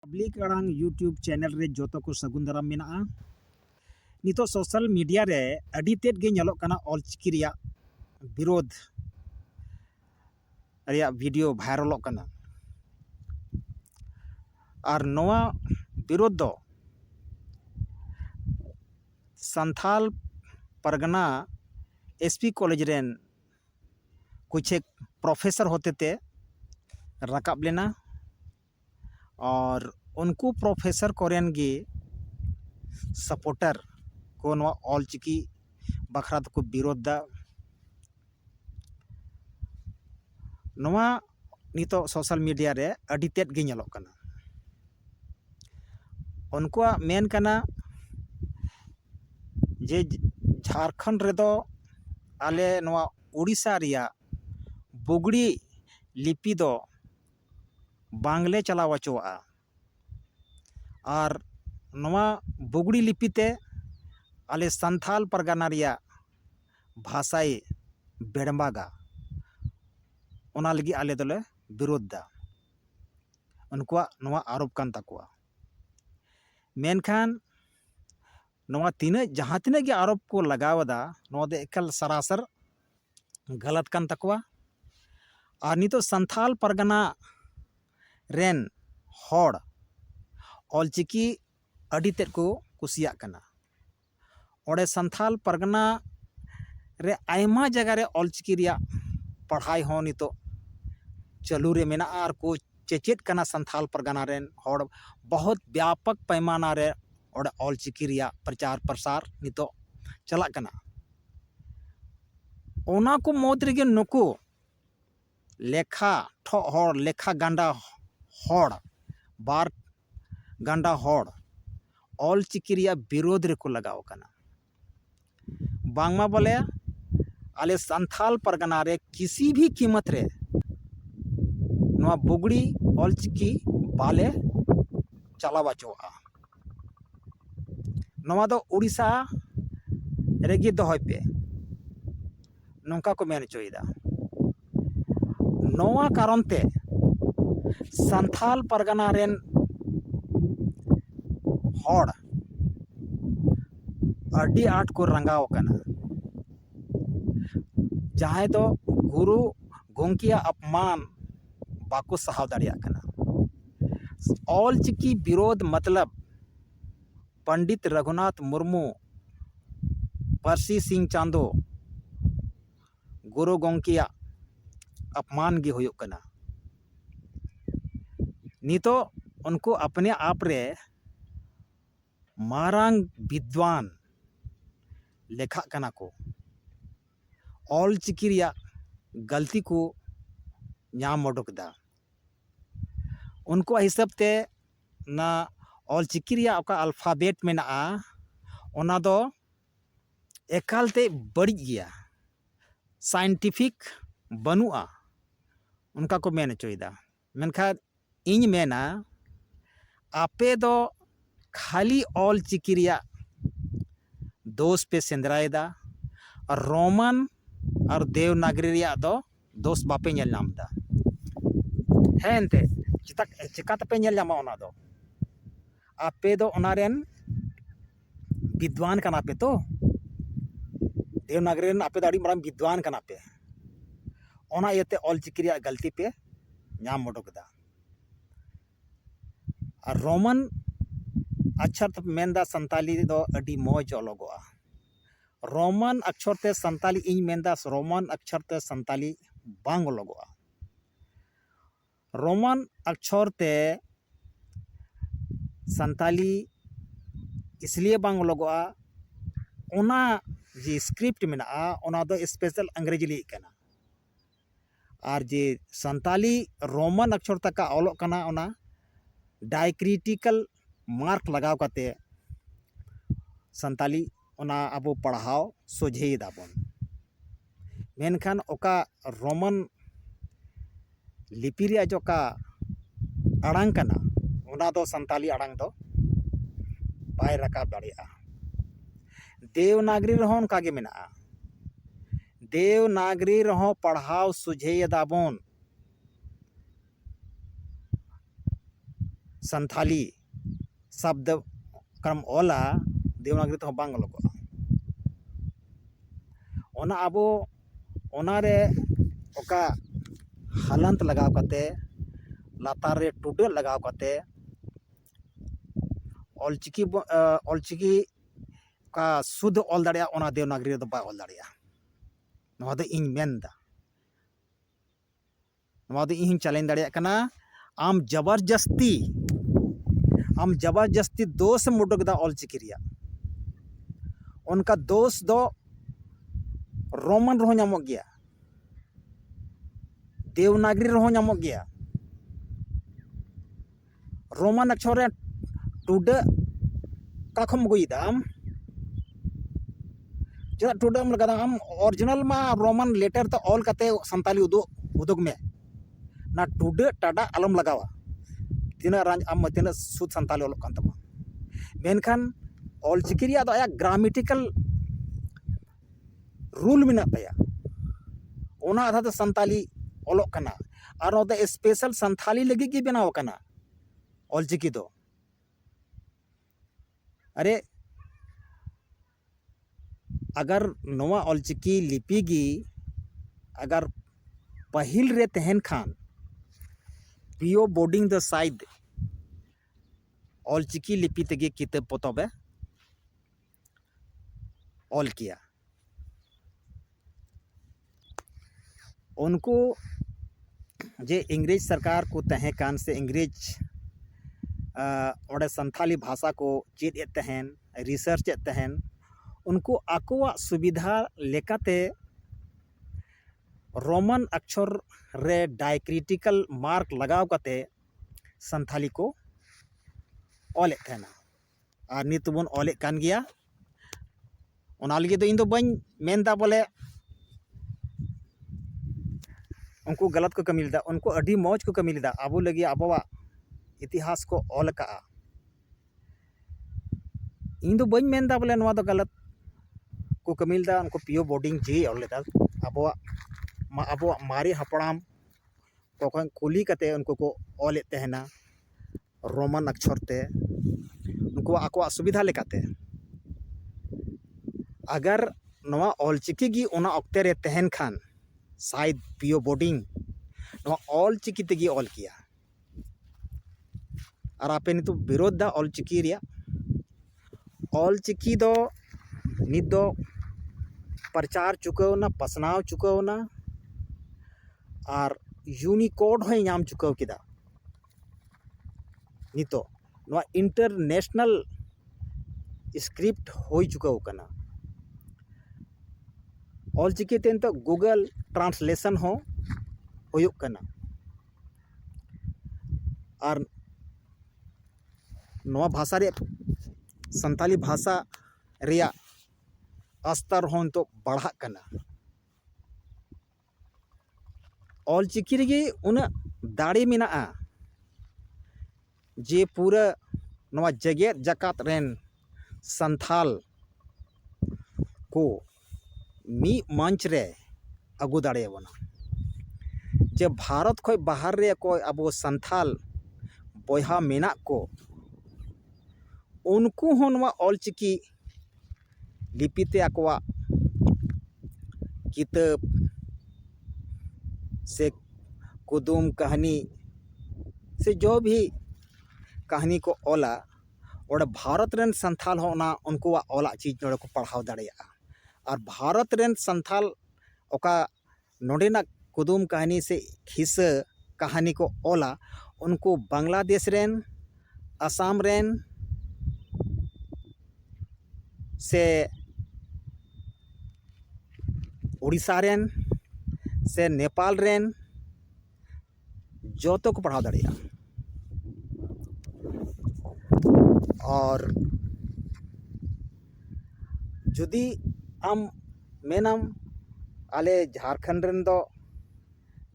Public अड़ांग YouTube channel रे जोतो को सगुन दाराम मेनाआ। नितो सोशल मीडिया रे अडी तेद गे नेलोग कना ऑलचिकी रिया विरोध रिया वीडियो वायरलोग कना। और नोआ विरोध दो Santhal Pargana SP college rain कुछ एक प्रोफेसर होते थे रकाब लेना और उनको प्रोफेसर कोरेन गे सपोर्टर को नोआ ऑलचिकी बखरा को विरोध दा। नोआ नितो सोशल मीडिया रे अडी तेद गे नेलोग कना। उनको मेन कना जे झारखंड रे दो आले नोआ उड़ीसा रिया बुगड़ी लिपि दो बांग्ले चलाव अचोआ और नोआ बुगड़ी लिपि ते आले संथाल परगना रिया भाषाई बेड़बागा ओना लगी आले दोले विरोध दा। उनको नोआ आरोप कान ताकुआ मेनखान नोआ तीने जहाँ तीने गे आरोप को लगावदा नोआ दे एकल सरासर गलत कान ताकुआ। और नितो संथाल परगना रेन होड़ ऑलचिकी अडी तेद को कुसिया कना। ओडे संथाल परगना रे आयमा जगह रे ऑलचिकी रिया पढ़ाई हो नितो चालू रे मेना और को चेचेद कना। संथाल परगना रेन होड़ बहुत व्यापक पैमाना रे ओडे ऑलचिकी रिया प्रचार प्रसार नितो चला कना। ओना को मौत रेगे नुकु लेखा ठो होड़ लेखा गांडा होड़ बार गांडा होड़ ऑलचिकी रिया विरोध रे को लगाव कना। बांगमा बोले आले संथाल परगना रे किसी भी कीमत रे नोआ बुगड़ी ऑलचिकी बाले चलावा चोआ। नोआ दो उड़ीसा रेगी दोहय पे नौका को मेन चोइदा। नोआ कारण ते संथाल परगना रेन होड़ अडी आट को रंगाव कना। जहाँ तो गुरु गोंकिया अपमान बाको सहाव दाड़िया कना। ऑलचिकी विरोध मतलब पंडित रघुनाथ मुर्मू परसी सिंह चांदो गुरु गोंकिया अपमान गे होयो कना। नितो उनको अपने आप रे मारांग विद्वान लेखा कना को ऑलचिकी रिया गलती को नाम ओडोकदा। उनको हिसाब ते ना ऑलचिकी रिया ओका अल्फाबेट मेना ओना दो एकालते बड़ी गया साइंटिफिक बनुआ उनका को मेन चोइदा। मेनखा इन मेना आपे दो खाली ऑलचिकी रिया दोष पे सेंद्रायदा और रोमन और देवनागरी रिया दो दोष बापे नेल नामदा। है एंते चिकाते पे नेल नामा ओना दो आपे दो ओनारेन विद्वान कना पे तो देवनागरी रेन आपे दाड़ी मराम विद्वान कना पे ओना इयते ऑलचिकी रिया गलती पे नाम ओडोकदा। और रोमन अक्षर ते मेनदा संताली दो अडी मौज ओलोगोआ। रोमन अक्षर ते संताली इन मेनदा रोमन अक्षर ते संताली बांग ओलोगोआ। रोमन अक्षर ते संताली इसलिए बांग ओलोगोआ ओना जे स्क्रिप्ट मेना ओना दो स्पेशल अंग्रेजी ली कना। और जे संताली रोमन अक्षर तक ओलोग कना ओना डायक्रिटिकल मार्क लगाव काते संताली ओना अबो पढ़ाव सोझे दाबन। मेनखान ओका रोमन लिपि रिया जोका अड़ांग कना ओना दो संताली अड़ांग दो बाय रकाब दाड़िया। देवनागरी रहो उनका गे मेना देवनागरी रहो पढ़ाव सोझे दाबन। संथाली शब्द क्रम ओला देवनागरी तो बांग लगोगा ओना आबो ओनारे ओका हलंत लगाव कते लातार रे टुडे लगाव कते ऑलचिकी का शुद्ध ऑल दाड़िया ओना देवनागरी दो बा ऑल दाड़िया नवा दो इन मेनदा नवा दो इन चैलेंज दाड़िया कना आम जबरदस्ती दोष मुडक दा ऑलचिकी रिया उनका दोष दो रोमन रहो नामक गया देवनागरी रहो नामक गया रोमन अक्षर रे टुडे का खम गुईदाम जदा टुडे हम लगा हम ओरिजिनल मा रोमन लेटर तो ऑल कते संताली उदोग में ना टुडे टाडा आलम लगावा तीना रांज आम तीना सुद संताली ओलोक कान तमा मेनखान ऑलचिकी रिया दो आया ग्रामेटिकल रूल मिना तया ओना आधा तो संताली ओलोक कना और ओदा स्पेशल संथाली लगी की बनाव कना ऑलचिकी दो अरे अगर नवा ऑलचिकी लिपि गी अगर पहिल रे तहन खान पीओ बोर्डिंग द साइड ऑलचिकी लिपि तेगे किताब पोतबे ऑल किया उनको जे इंग्रेज सरकार को तहे कान से इंग्रेज और संथाली भाषा को चेद तहन रिसर्च तहन उनको आकोआ सुविधा लेकाते रोमन अक्षर रे डायक्रिटिकल मार्क लगाव कते संथाली को ऑल तहना और नित बन ऑल कान गया ओना लगे तो इन दो बन मेनदा बोले उनको गलत को कमी लेदा उनको अडी मौज को कमी लेदा आबो लगे आबोवा इतिहास को ऑल का इन दो बन मेनदा बोले नवा दो गलत को कमी लेदा उनको पीओ बोर्डिंग जी ऑल लेदा आबोवा मारी हपड़ाम को कुली कते उनको को ऑल तहना रोमन अक्षर ते उनको आको सुविधा लेकाते अगर नवा ऑलचिकी गी ओना ऑक्ते रे तहन खान शायद पीओ बोर्डिंग नवा ऑलचिकी तेगी ऑल किया और आपे नितो विरोध दा ऑलचिकी रिया ऑलचिकी दो नित दो प्रचार चुकावना पसनाव चुकावना और यूनिकोड होय नाम चुकाव किदा नितो नवा इंटरनेशनल स्क्रिप्ट होय चुकाव कना ऑलचिकी तेन तो गूगल ट्रांसलेशन हो होयुक कना और नवा भाषा रे संताली भाषा रिया अस्तर होन तो बढ़ा कना ऑलचिकी रे उना दाड़ी मिना जे पूरा नवा जगत जकात रेन संथाल को मी मंच रे अगु दाड़े बना जे भारत खोय बाहर रे को अब संथाल बोहा मेना को उनको होनवा ऑलचिकी लिपिते आकोआ किताब से कुदुम कहानी से जो भी कहानी को ओला और भारत रेन संथाल होना उनको ओला चीज नोड़े को पढ़ाव दाड़िया और भारत रेन संथाल ओका नोडेना कुदुम कहानी से खिस्सा कहानी को ओला उनको बांग्लादेश रेन असम रेन से उड़ीसा रेन से नेपाल रेन जो तो को पढ़ाव दाड़िया और जुदी आम मेनम आले झारखंड रेन दो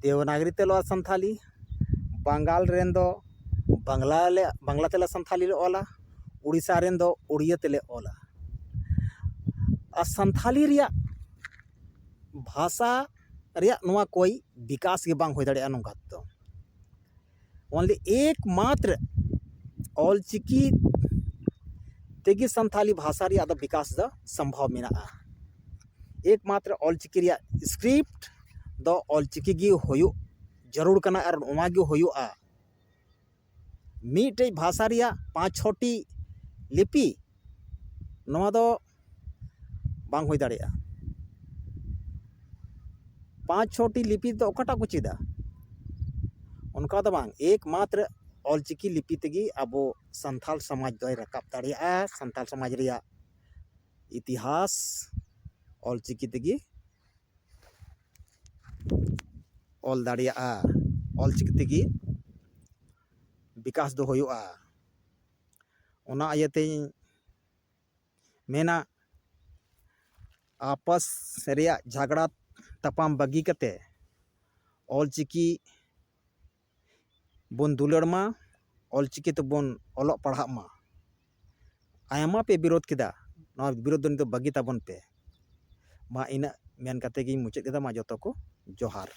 देवनागरी तेलो संथाली बंगाल रेन दो बांग्ला तेला संथाली ले ओला उड़ीसा रेन दो उड़िया तेले ओला और संथाली रिया भाषा रिया नवा कोई विकास के बांग हो दाड़े नोंगा तो ओनली एकमात्र ऑलचिकी तेगी संथाली भाषा रिया द विकास द संभव मेना एकमात्र ऑलचिकी रिया स्क्रिप्ट द ऑलचिकी गी होयु जरूर कना और ओमा गी होयुआ मीटे भाषा रिया 5-6टी लिपि नोआ दो बांग होई दाड़ेया 5-6टी लिपि तो ओकाटा को चेदा उनका तो बांग एकमात्र ऑलचिकी लिपि तेगी अबो संथाल समाज दोय रकाब दाड़ेया संथाल समाज रिया इतिहास ऑलचिकी तेगी ऑल दाड़ेया ऑलचिकी तेगी विकास दो होयुआ ओना आयते मेना आपस रिया झगड़ा तपाम बगी कते ऑलचिकी बन दुलड़ मा ऑलचिकी तो बन ऑलोग पढ़ा मा आयमा पे विरोध किदा ना विरोध दो बगी ताबन पे मा इन मेन कते गी मुचाद किदा मा जतो को जोहार।